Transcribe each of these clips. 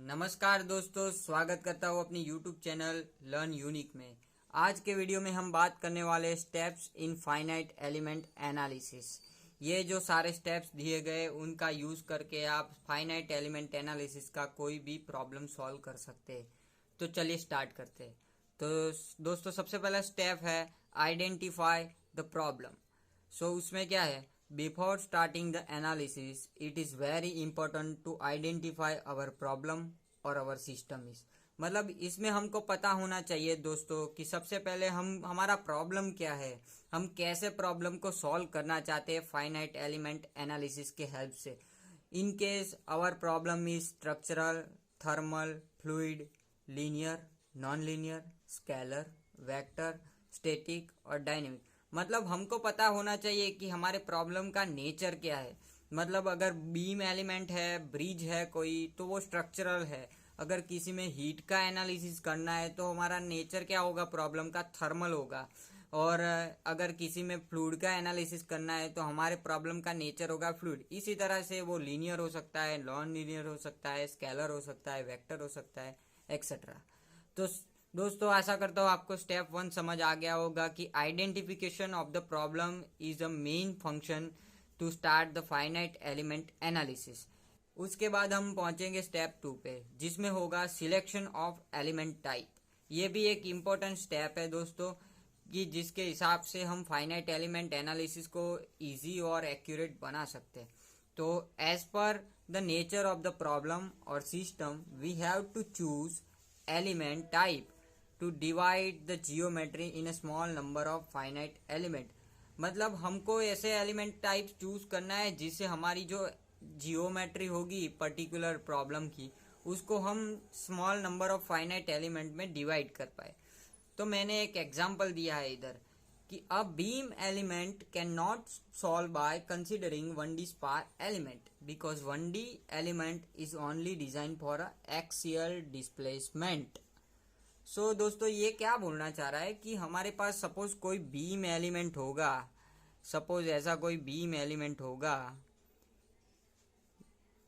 नमस्कार दोस्तों, स्वागत करता हूँ अपनी YouTube चैनल लर्न यूनिक में। आज के वीडियो में हम बात करने वाले steps in finite element analysis. ये जो सारे स्टेप्स दिए गए उनका यूज़ करके आप फाइनाइट एलिमेंट एनालिसिस का कोई भी प्रॉब्लम सॉल्व कर सकते हैं। तो चलिए स्टार्ट करते हैं। तो दोस्तों, सबसे पहला स्टेप है आइडेंटिफाई द प्रॉब्लम। उसमें क्या है, before starting the analysis it is very important to identify our problem और आवर सिस्टम इज। मतलब इसमें हमको पता होना चाहिए दोस्तों कि सबसे पहले हमारा प्रॉब्लम क्या है, हम कैसे प्रॉब्लम को सॉल्व करना चाहते हैं फाइनाइट एलिमेंट एनालिसिस के हेल्प से। In case our problem is structural, thermal, fluid, linear, non linear, scalar, vector, static और डायनेमिक। मतलब हमको पता होना चाहिए कि हमारे प्रॉब्लम का नेचर क्या है। मतलब अगर बीम एलिमेंट है, ब्रिज है कोई, तो वो स्ट्रक्चरल है। अगर किसी में हीट का एनालिसिस करना है तो हमारा नेचर क्या होगा, प्रॉब्लम का थर्मल होगा। और अगर किसी में फ्लूइड का एनालिसिस करना है तो हमारे प्रॉब्लम का नेचर होगा फ्लूइड। इसी तरह से वो लीनियर हो सकता है, नॉन लीनियर हो सकता है, स्केलर हो सकता है, वेक्टर हो सकता है, एक्सेट्रा। तो दोस्तों, आशा करता हूँ आपको स्टेप 1 समझ आ गया होगा कि identification of the problem is a main function to start the finite element analysis. उसके बाद हम पहुंचेंगे स्टेप 2 पे, जिसमें होगा सिलेक्शन ऑफ एलिमेंट टाइप। ये भी एक इम्पोर्टेंट स्टेप है दोस्तों, कि जिसके हिसाब से हम फाइनाइट एलिमेंट एनालिसिस को इजी और एक्यूरेट बना सकते हैं। तो as per the nature of the problem और system we have to choose element type to divide the geometry in a small number of finite element. मतलब हमको ऐसे एलिमेंट टाइप चूज करना है जिससे हमारी जो जियोमेट्री होगी पर्टिकुलर प्रॉब्लम की, उसको हम small number of finite element में डिवाइड कर पाए। तो मैंने एक एग्जांपल दिया है इधर कि a beam element can not solve by considering 1D spar element because 1D element is only design for a axial displacement. दोस्तों, ये क्या बोलना चाह रहा है कि हमारे पास सपोज कोई बीम एलिमेंट होगा, सपोज ऐसा कोई बीम एलिमेंट होगा,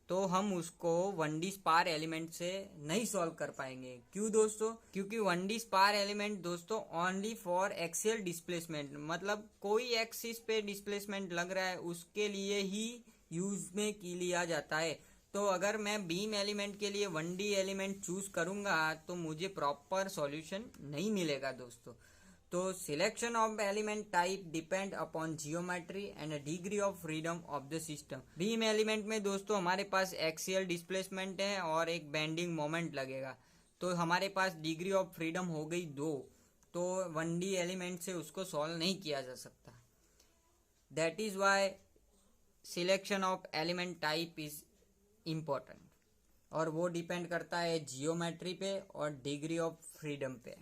तो हम उसको 1D स्पार एलिमेंट से नहीं सॉल्व कर पाएंगे। क्यों दोस्तों? क्योंकि 1D स्पार एलिमेंट दोस्तों ओनली फॉर एक्सियल डिस्प्लेसमेंट, मतलब कोई एक्सिस पे डिस्प्लेसमेंट लग रहा है उसके लिए ही यूज में की लिया जाता है। तो अगर मैं बीम एलिमेंट के लिए 1D एलिमेंट चूज करूंगा तो मुझे प्रॉपर सॉल्यूशन नहीं मिलेगा दोस्तों। तो selection of element type depend upon geometry and degree of freedom of the system. Beam element में दोस्तों हमारे पास एक्सियल डिस्प्लेसमेंट है और एक बेंडिंग मोमेंट लगेगा, तो हमारे पास डिग्री ऑफ फ्रीडम हो गई 2। तो 1D एलिमेंट से उसको सॉल्व नहीं किया जा सकता। That is why selection of element type is important, और वो डिपेंड करता है जियोमेट्री पे और डिग्री ऑफ फ्रीडम पे।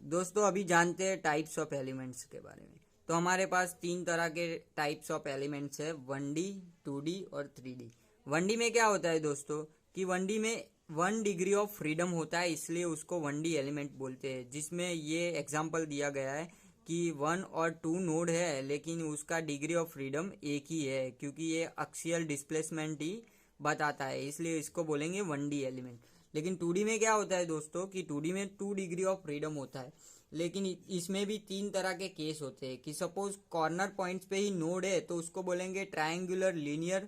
दोस्तों, अभी जानते हैं टाइप्स ऑफ एलिमेंट्स के बारे में। तो हमारे पास 3 तरह के टाइप्स ऑफ एलिमेंट्स है, 1D, 2D और 3D। 1D में क्या होता है दोस्तों कि 1D में 1 डिग्री ऑफ फ्रीडम होता है, इसलिए उसको 1D एलिमेंट बोलते हैं। जिसमें ये एग्जांपल दिया गया है कि 1 और 2 नोड है लेकिन उसका डिग्री ऑफ फ्रीडम एक ही है, क्योंकि ये एक्सियल डिस्प्लेसमेंट ही बताता है, इसलिए इसको बोलेंगे 1D एलिमेंट। लेकिन 2D में क्या होता है दोस्तों कि 2D में 2 डिग्री ऑफ फ्रीडम होता है, लेकिन इसमें भी 3 तरह के केस होते हैं कि सपोज कॉर्नर पॉइंट्स पे ही नोड है तो उसको बोलेंगे ट्रायंगुलर लीनियर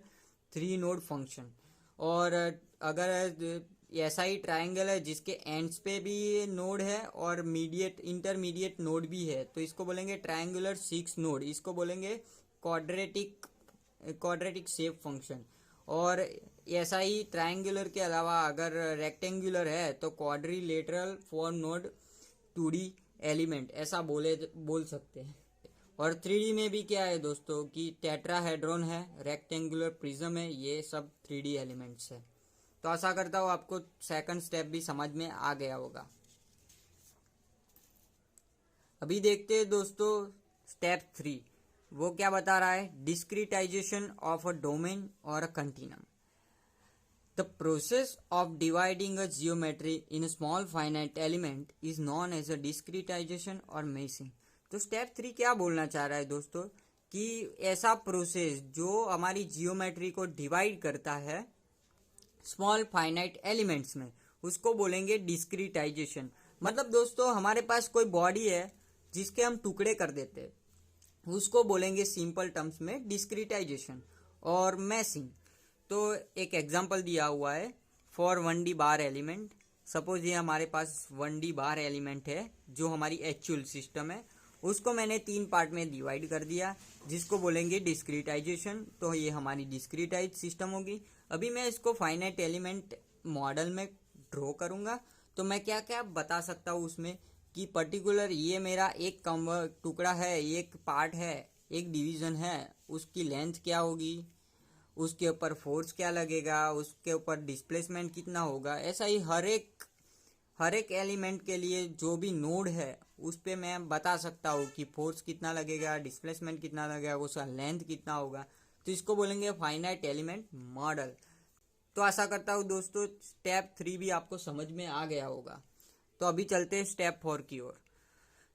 3 नोड फंक्शन। और अगर ऐसा ही ट्रायंगल है जिसके एंड्स पे भी नोड है और मीडिएट इंटरमीडिएट नोड भी है, तो इसको बोलेंगे ट्रायंगुलर 6 नोड, इसको बोलेंगे क्वाड्रेटिक शेप फंक्शन। और ऐसा ही ट्रायंगुलर के अलावा अगर रेक्टेंगुलर है तो क्वाड्रिलेटरल 4 नोड 2D एलिमेंट ऐसा बोल सकते हैं। और 3D में भी क्या है दोस्तों कि टेट्राहेड्रॉन है, रेक्टेंगुलर प्रिज्म है, ये सब 3D एलिमेंट्स है। तो आशा करता हूँ आपको सेकंड स्टेप भी समझ में आ गया होगा। अभी देखते हैं दोस्तों स्टेप 3। वो क्या बता रहा है, डिस्क्रिटाइजेशन ऑफ अ डोमेन और अ continuum. The process of dividing a geometry in a small finite element is known as a discretization or meshing। तो स्टेप 3 क्या बोलना चाह रहा है दोस्तों कि ऐसा प्रोसेस जो हमारी जियोमेट्री को डिवाइड करता है स्मॉल फाइनाइट एलिमेंट्स में, उसको बोलेंगे डिस्क्रीटाइजेशन। मतलब दोस्तों हमारे पास कोई बॉडी है जिसके हम टुकड़े कर देते हैं, उसको बोलेंगे सिंपल टर्म्स में डिस्क्रीटाइजेशन और मैसिंग। तो एक एग्जांपल दिया हुआ है for 1D bar element. Suppose ये हमारे पास 1D बार एलिमेंट है जो हमारी एक्चुअल सिस्टम है, उसको मैंने 3 पार्ट में डिवाइड कर दिया जिसको बोलेंगे डिस्क्रीटाइजेशन। तो ये हमारी डिस्क्रीटाइज सिस्टम होगी। अभी मैं इसको फाइनाइट एलिमेंट मॉडल में ड्रॉ करूंगा तो मैं क्या क्या बता सकता हूँ उसमें कि पर्टिकुलर ये मेरा एक टुकड़ा है, एक पार्ट है, एक डिवीजन है, उसकी लेंथ क्या होगी, उसके ऊपर फोर्स क्या लगेगा, उसके ऊपर डिस्प्लेसमेंट कितना होगा। ऐसा ही हर एक एलिमेंट के लिए जो भी नोड है उस पे मैं बता सकता हूँ कि फोर्स कितना लगेगा, डिस्प्लेसमेंट कितना लगेगा, उसका लेंथ कितना होगा। तो इसको बोलेंगे फाइनाइट एलिमेंट मॉडल। तो आशा करता हूँ दोस्तों स्टेप 3 भी आपको समझ में आ गया होगा। तो अभी चलते हैं स्टेप 4 की ओर।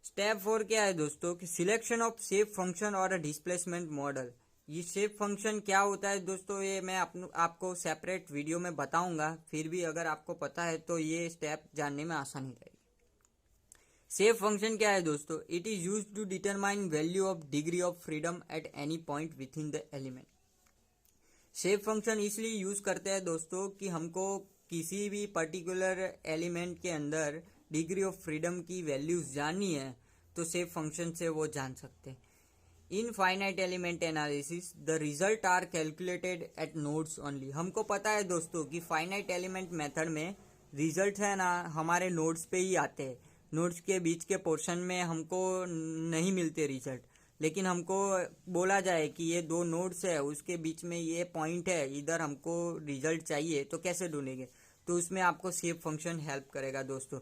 स्टेप 4 क्या है दोस्तों कि सिलेक्शन ऑफ शेप फंक्शन और डिस्प्लेसमेंट मॉडल। ये शेप फंक्शन क्या होता है दोस्तों, ये मैं आपको सेपरेट वीडियो में बताऊंगा। फिर भी अगर आपको पता है तो ये स्टेप जानने में आसानी रहेगी। शेप फंक्शन क्या है दोस्तों, it is use to determine value of degree of freedom at any point within the element. Shape function इसलिए यूज करते हैं दोस्तों कि हमको किसी भी पर्टिकुलर एलिमेंट के अंदर डिग्री ऑफ फ्रीडम की वैल्यूज जाननी है तो शेप फंक्शन से वो जान सकते हैं। In finite element analysis the result are calculated at nodes only. हमको पता है दोस्तों कि फाइनाइट एलिमेंट मेथड में रिजल्ट है ना हमारे नोड्स पे ही आते हैं। नोड्स के बीच के पोर्शन में हमको नहीं मिलते रिजल्ट, लेकिन हमको बोला जाए कि ये 2 नोड्स है, उसके बीच में ये पॉइंट है, इधर हमको रिजल्ट चाहिए, तो कैसे ढूंढेंगे? तो उसमें आपको शेप फंक्शन हेल्प करेगा दोस्तों।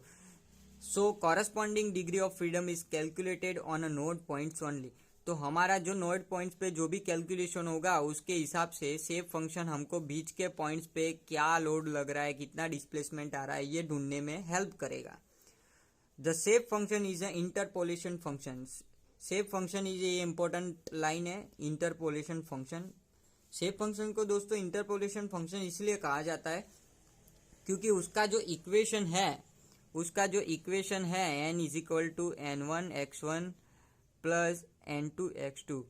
So corresponding degree of freedom is calculated on a node points only. तो हमारा जो नोड पॉइंट्स पे जो भी कैलकुलेशन होगा उसके हिसाब से शेप फंक्शन हमको बीच के पॉइंट्स पे क्या लोड लग रहा है, कितना डिस्प्लेसमेंट आ रहा है, ये ढूंढने में हेल्प करेगा। The shape function is a interpolation function. Shape function is a important line है, इंटरपोलेशन फंक्शन। शेप फंक्शन को दोस्तों इंटरपोलेशन फंक्शन इसलिए कहा जाता है क्योंकि उसका जो इक्वेशन है n is equal to n1 x1 plus n2 x2,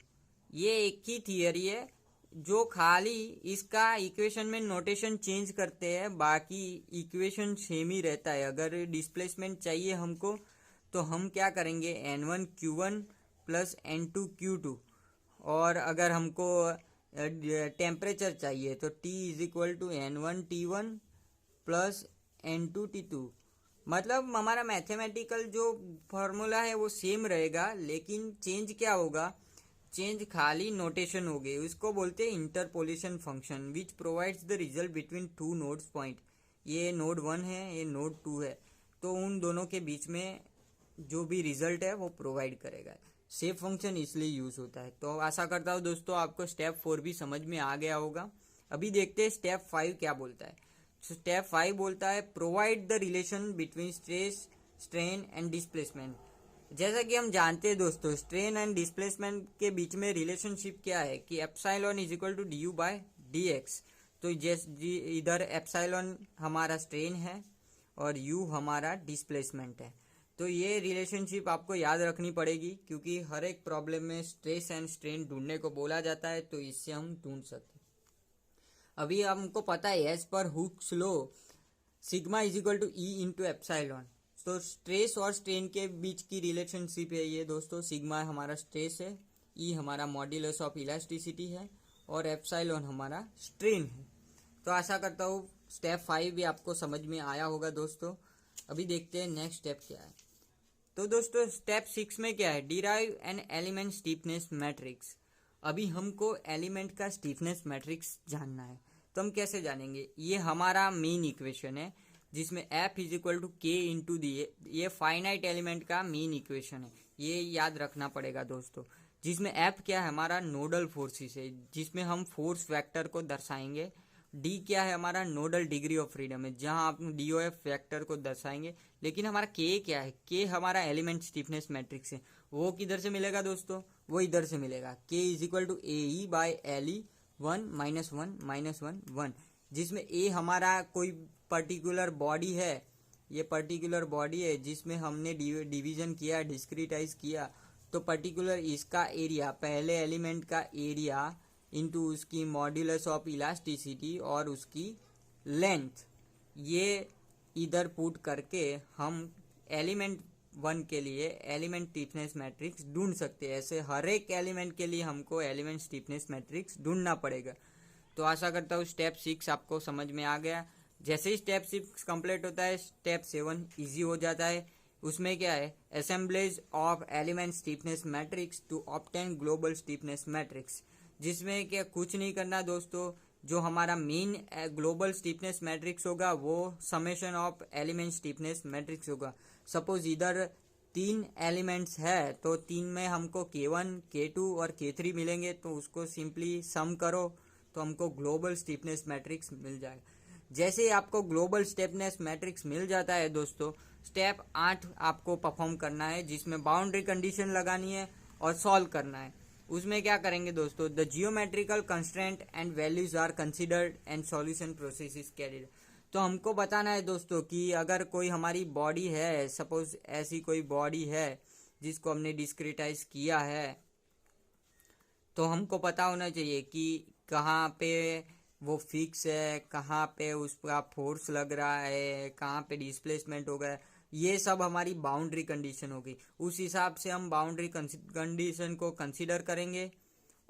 ये एक ही थियरी है जो खाली इसका इक्वेशन में नोटेशन चेंज करते हैं, बाकी इक्वेशन सेम ही रहता है। अगर डिस्प्लेसमेंट चाहिए हमको तो हम क्या करेंगे, n1 q1 plus n2 q2, और अगर हमको टेम्परेचर चाहिए तो t is equal to n1 t1 plus n2 t2। मतलब हमारा मैथमेटिकल जो फॉर्मूला है वो सेम रहेगा, लेकिन चेंज क्या होगा, चेंज खाली नोटेशन हो गए। उसको बोलते हैं interpolation function which provides the result between 2 nodes point. ये नोड 1 है, ये नोड 2 है, तो उन दोनों के बीच में जो भी रिजल्ट है वो प्रोवाइड करेगा। शेप फंक्शन इसलिए यूज होता है। तो आशा करता हूँ दोस्तों आपको स्टेप 4 भी समझ में आ गया होगा। अभी देखते हैं स्टेप 5 क्या बोलता है। स्टेप 5 बोलता है provide the relation between stress, strain and displacement. जैसा कि हम जानते हैं दोस्तों स्ट्रेन एंड डिस्प्लेसमेंट के बीच में रिलेशनशिप क्या है कि epsilon is equal to d u by d x. तो इधर एप्सिलॉन हमारा स्ट्रेन है और यू हमारा डिस्प्लेसमेंट है। तो ये रिलेशनशिप आपको याद रखनी पड़ेगी क्योंकि हर एक प्रॉब्लम में स्ट्रेस एंड स्ट्रेन ढूंढने को बोला जाता है, तो इससे हम ढूंढ सकते हैं। अभी हमको पता है as per Hooke's law sigma is equal to E into epsilon. तो स्ट्रेस और स्ट्रेन के बीच की रिलेशनशिप है ये दोस्तों। सिग्मा हमारा स्ट्रेस है, ई हमारा मॉड्यूलस ऑफ इलास्टिसिटी है और एप्सिलॉन हमारा स्ट्रेन है। तो आशा करता हूँ स्टेप 5 भी आपको समझ में आया होगा दोस्तों। अभी देखते हैं नेक्स्ट स्टेप क्या है। तो दोस्तों स्टेप 6 में क्या है, derive an element stiffness matrix. अभी हमको एलिमेंट का स्टीफनेस मैट्रिक्स जानना है। तो हम कैसे जानेंगे, ये हमारा मेन इक्वेशन है जिसमें F इज इक्वल टू के इंटू दी, ये फाइनाइट एलिमेंट का मेन इक्वेशन है, ये याद रखना पड़ेगा दोस्तों। जिसमें F क्या है, हमारा नोडल फोर्सेस है जिसमें हम फोर्स वेक्टर को दर्शाएंगे। D क्या है, हमारा नोडल डिग्री ऑफ फ्रीडम है जहां आप DOF वेक्टर को दर्शाएंगे। लेकिन हमारा K क्या है, K हमारा एलिमेंट स्टीफनेस मैट्रिक्स है। वो किधर से मिलेगा दोस्तों, वो इधर से मिलेगा। K is equal to AE by LE 1 -1 -1 1। जिसमें ए हमारा कोई पर्टिकुलर बॉडी है, ये पर्टिकुलर बॉडी है जिसमें हमने डिवीजन किया, डिस्क्रिटाइज किया, तो पर्टिकुलर इसका एरिया, पहले एलिमेंट का एरिया इनटू उसकी मॉड्यूलस ऑफ इलास्टिसिटी और उसकी लेंथ, ये इधर पुट करके हम एलिमेंट 1 के लिए एलिमेंट स्टिफनेस मैट्रिक्स ढूंढ सकते हैं। ऐसे हर एक एलिमेंट के लिए हमको एलिमेंट स्टिफनेस मैट्रिक्स ढूंढना पड़ेगा। तो आशा करता हूँ स्टेप 6 आपको समझ में आ गया। जैसे ही स्टेप 6 कंप्लीट होता है, स्टेप 7 इजी हो जाता है। उसमें क्या है, assemblage of element stiffness matrix to obtain global stiffness matrix, जिसमें क्या कुछ नहीं करना दोस्तों, जो हमारा मेन ग्लोबल स्टिफनेस मैट्रिक्स होगा वो summation of element stiffness matrix होगा। सपोज इधर 3 एलिमेंट्स है तो 3 में हमको K1, K2 और K3 मिलेंगे, तो उसको सिंपली सम करो तो हमको ग्लोबल स्टिफनेस मैट्रिक्स मिल जाएगा। जैसे ही आपको ग्लोबल स्टिफनेस मैट्रिक्स मिल जाता है दोस्तों, स्टेप 8 आपको परफॉर्म करना है, जिसमें बाउंड्री कंडीशन लगानी है और सॉल्व करना है। उसमें क्या करेंगे दोस्तों, the geometrical constraint and values are considered and solution process is carried. तो हमको बताना है दोस्तों कि अगर कोई हमारी बॉडी है, सपोज ऐसी कोई बॉडी है जिसको हमने डिस्क्रिटाइज किया है, तो हमको पता होना चाहिए कि कहाँ पे वो फिक्स है, कहाँ पे उसका फोर्स लग रहा है, कहाँ पे डिस्प्लेसमेंट हो गया, ये सब हमारी बाउंड्री कंडीशन होगी। उस हिसाब से हम बाउंड्री कंडीशन को कंसीडर करेंगे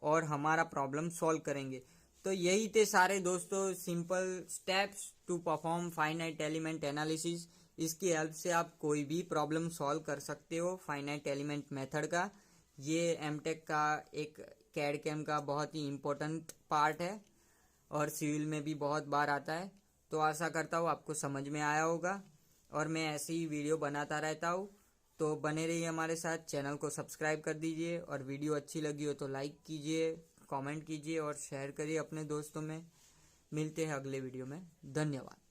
और हमारा प्रॉब्लम सॉल्व करेंगे। तो यही थे सारे दोस्तों simple steps to perform finite element analysis. इसकी हेल्प से आप कोई भी प्रॉब्लम सॉल्व कर सकते हो फाइनाइट एलिमेंट मेथड का। ये एमटेक का एक कैड कैम का बहुत ही इम्पोर्टेंट पार्ट है और सिविल में भी बहुत बार आता है। तो आशा करता हूँ आपको समझ में आया होगा और मैं ऐसे ही वीडियो बनाता रहता हूँ। तो बने रहिए हमारे साथ, चैनल को सब्सक्राइब कर दीजिए और वीडियो अच्छी लगी हो तो लाइक कीजिए, कमेंट कीजिए और शेयर करिए अपने दोस्तों में। मिलते हैं अगले वीडियो में। धन्यवाद।